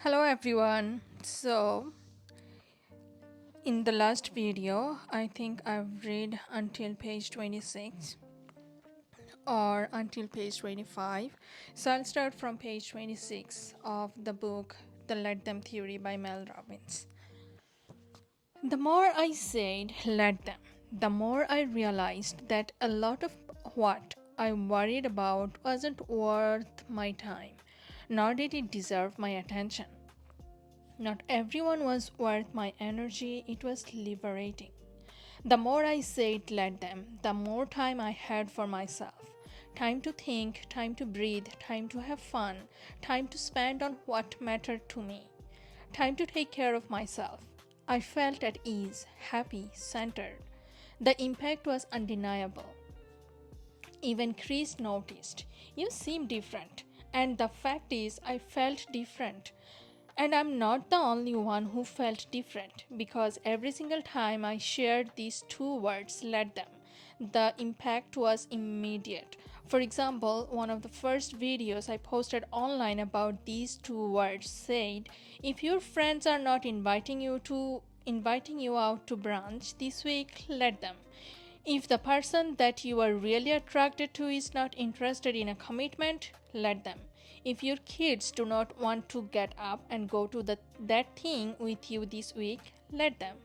Hello everyone. In the last video, I think I've read until page 26 or until page 25. So I'll start from page 26 of the book The Let Them Theory by Mel Robbins. The more I said let them, the more I realized that a lot of what I worried about wasn't worth my time, nor did it deserve my attention. Not everyone was worth my energy, it was liberating. The more I said let them, the more time I had for myself. Time to think, time to breathe, time to have fun, time to spend on what mattered to me, time to take care of myself. I felt at ease, happy, centered. The impact was undeniable. Even Chris noticed, "You seem different." And the fact is, I felt different. And I'm not the only one who felt different because every single time I shared these two words, let them, the impact was immediate. For example, one of the first videos I posted online about these two words said, "If your friends are not inviting you out to brunch this week, let them. If the person that you are really attracted to is not interested in a commitment, let them. If your kids do not want to get up and go to that thing with you this week, let them."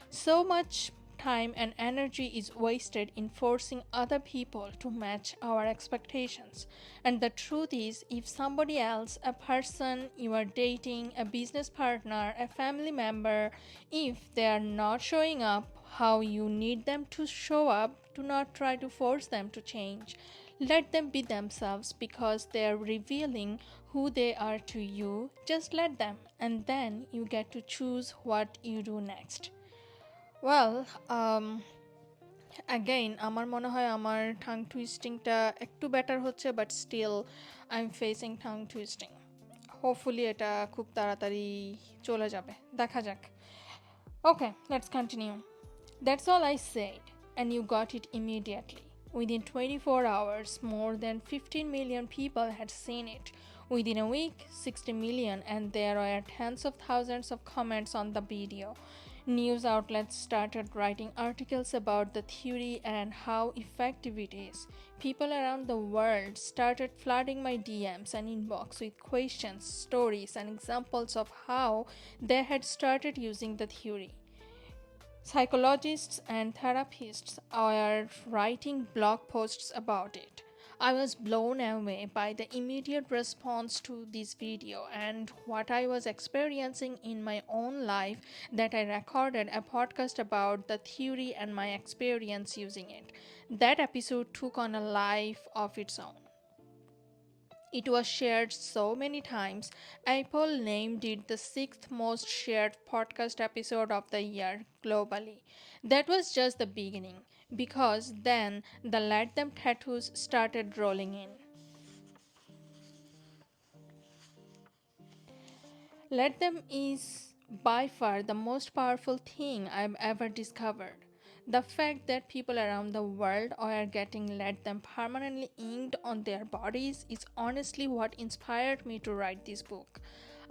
So much time and energy is wasted in forcing other people to match our expectations. And the truth is, if somebody else, a person you are dating, a business partner, a family member, if they are not showing up how you need them to show up, do not try to force them to change. Let them be themselves because they are revealing who they are to you. Just let them, and then you get to choose what you do next. Well, again, আমার মনে হয় আমার ঠাং টুইস্টিংটা একটু better হচ্ছে, but still I am facing ঠাং twisting. Hopefully এটা খুব তাড়াতাড়ি চলে যাবে, দেখা যাক। Okay, let's continue. That's all I said, and you got it immediately. Within 24 hours, more than 15 million people had seen it. Within a week, 60 million, and there were tens of thousands of comments on the video. News outlets started writing articles about the theory and how effective it is. People around the world started flooding my DMs and inbox with questions, stories, and examples of how they had started using the theory. Psychologists and therapists are writing blog posts about it. I was blown away by the immediate response to this video and what I was experiencing in my own life that I recorded a podcast about the theory and my experience using it. That episode took on a life of its own. It was shared so many times, Apple named it the sixth most shared podcast episode of the year globally. That was just the beginning, because then the Let Them tattoos started rolling in. Let Them is by far the most powerful thing I've ever discovered. The fact that people around the world are getting let them permanently inked on their bodies is honestly what inspired me to write this book.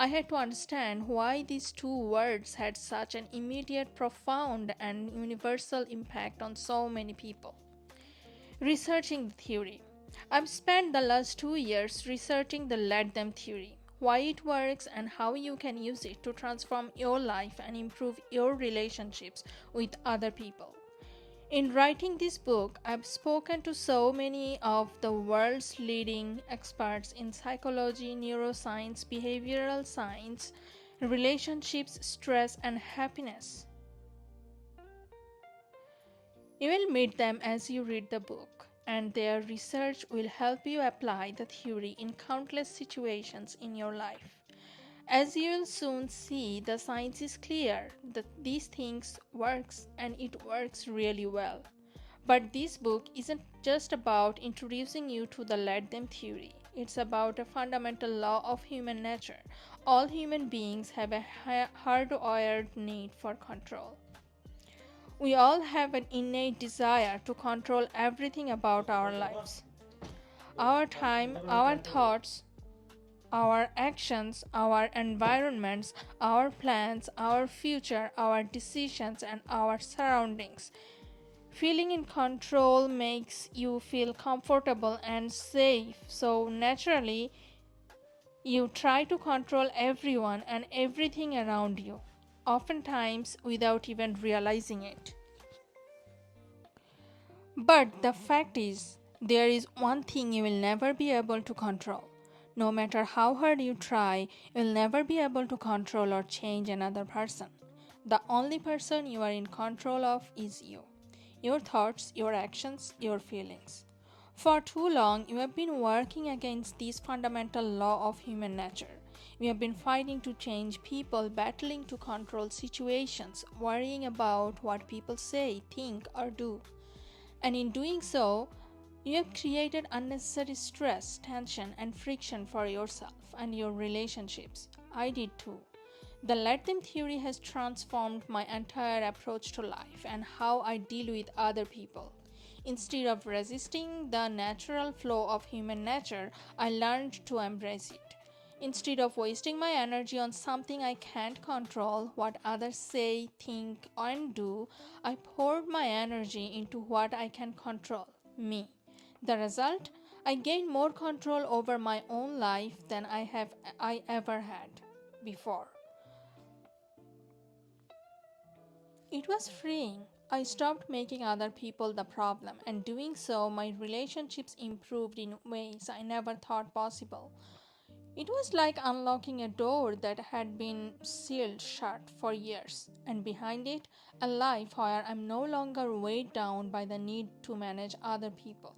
I had to understand why these two words had such an immediate, profound, and universal impact on so many people. Researching the theory. I've spent the last 2 years researching the let them theory, why it works, and how you can use it to transform your life and improve your relationships with other people. In writing this book, I've spoken to so many of the world's leading experts in psychology, neuroscience, behavioral science, relationships, stress, and happiness. You will meet them as you read the book, and their research will help you apply the theory in countless situations in your life. As you will soon see, the science is clear that these things works and it works really well. But this book isn't just about introducing you to the let them theory. It's about a fundamental law of human nature. All human beings have a hardwired need for control. We all have an innate desire to control everything about our lives. Our time, our thoughts, our actions, our environments, our plans, our future, our decisions, and our surroundings. Feeling in control makes you feel comfortable and safe, so naturally, you try to control everyone and everything around you, oftentimes without even realizing it. But the fact is, there is one thing you will never be able to control. No matter how hard you try, you'll never be able to control or change another person. The only person you are in control of is you. Your thoughts, your actions, your feelings. For too long, you have been working against this fundamental law of human nature. We have been fighting to change people, battling to control situations, worrying about what people say, think, or do. And in doing so, you have created unnecessary stress, tension, and friction for yourself and your relationships. I did too. The let them theory has transformed my entire approach to life and how I deal with other people. Instead of resisting the natural flow of human nature, I learned to embrace it. Instead of wasting my energy on something I can't control, what others say, think, and do, I poured my energy into what I can control, me. The result? I gained more control over my own life than I ever had before. It was freeing. I stopped making other people the problem, and doing so, my relationships improved in ways I never thought possible. It was like unlocking a door that had been sealed shut for years, and behind it, a life where I'm no longer weighed down by the need to manage other people.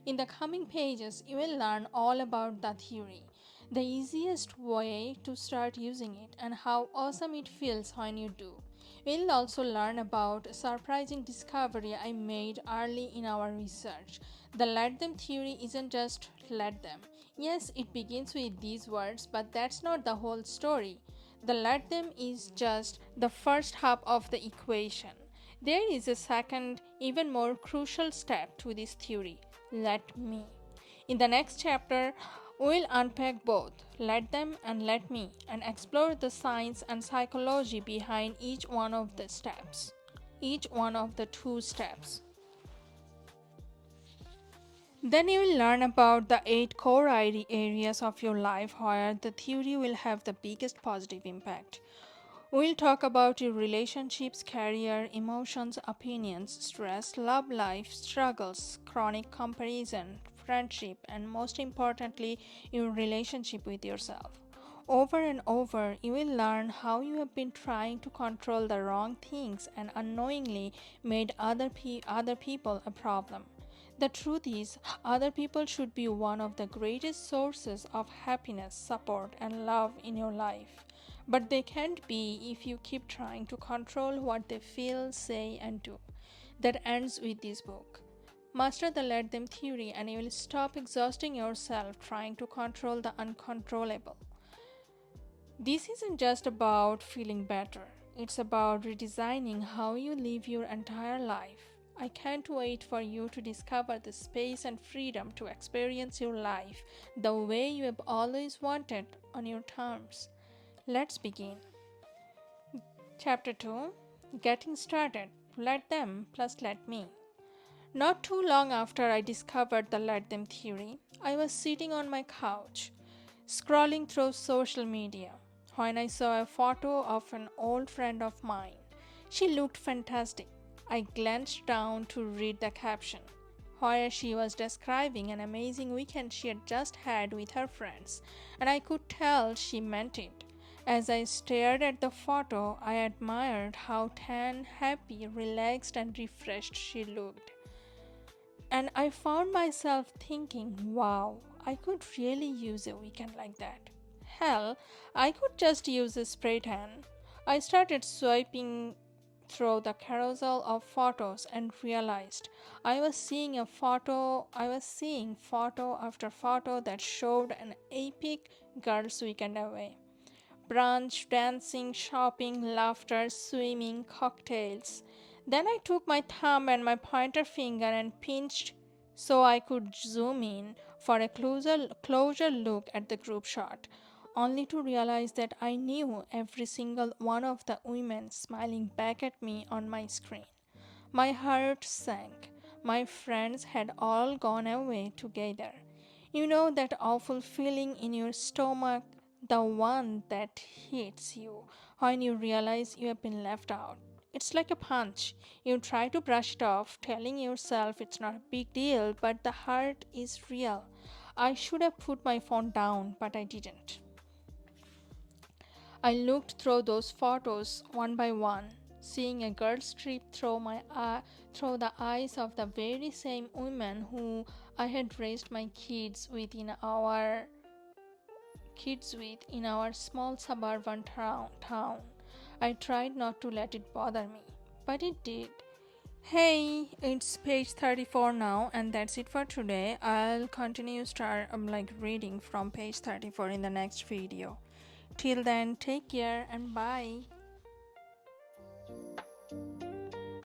In the coming pages, you will learn all about the theory, the easiest way to start using it, and how awesome it feels when you do. We'll also learn about a surprising discovery I made early in our research. The let them theory isn't just let them. Yes, it begins with these words, but that's not the whole story. The let them is just the first half of the equation. There is a second, even more crucial step to this theory: let me. In the next chapter, we'll unpack both let them and let me and explore the science and psychology behind each one of the steps, each one of the two steps. Then you will learn about the 8 core areas of your life where the theory will have the biggest positive impact. We'll talk about your relationships, career, emotions, opinions, stress, love life, struggles, chronic comparison, friendship, and most importantly, your relationship with yourself. Over and over, you will learn how you have been trying to control the wrong things and unknowingly made other people a problem. The truth is, other people should be one of the greatest sources of happiness, support, and love in your life. But they can't be if you keep trying to control what they feel, say, and do. That ends with this book. Master the let them theory, and you will stop exhausting yourself trying to control the uncontrollable. This isn't just about feeling better, it's about redesigning how you live your entire life. I can't wait for you to discover the space and freedom to experience your life the way you have always wanted on your terms. Let's begin. Chapter 2: Getting Started. Let them plus let me. Not too long after I discovered the let them theory, I was sitting on my couch, scrolling through social media, when I saw a photo of an old friend of mine. She looked fantastic. I glanced down to read the caption, where she was describing an amazing weekend she had just had with her friends, and I could tell she meant it. As I stared at the photo, I admired how tan, happy, relaxed, and refreshed she looked. And I found myself thinking, wow, I could really use a weekend like that. Hell, I could just use a spray tan. I started swiping through the carousel of photos and realized I was seeing photo after photo that showed an epic girls' weekend away. Brunch, dancing, shopping, laughter, swimming, cocktails. Then I took my thumb and my pointer finger and pinched so I could zoom in for a closer look at the group shot, only to realize that I knew every single one of the women smiling back at me on my screen. My heart sank. My friends had all gone away together. You know that awful feeling in your stomach, the one that hits you when you realize you have been left out. It's like a punch. You try to brush it off, telling yourself it's not a big deal, but the hurt is real. I should have put my phone down, but I didn't. I looked through those photos one by one, seeing a girl strip through the eyes of the very same women who I had raised my kids with in our small suburban town. I tried not to let it bother me, but it did. Hey, it's page 34 now, and that's it for today. I'll continue reading from page 34 in the next video. Till then, take care and bye.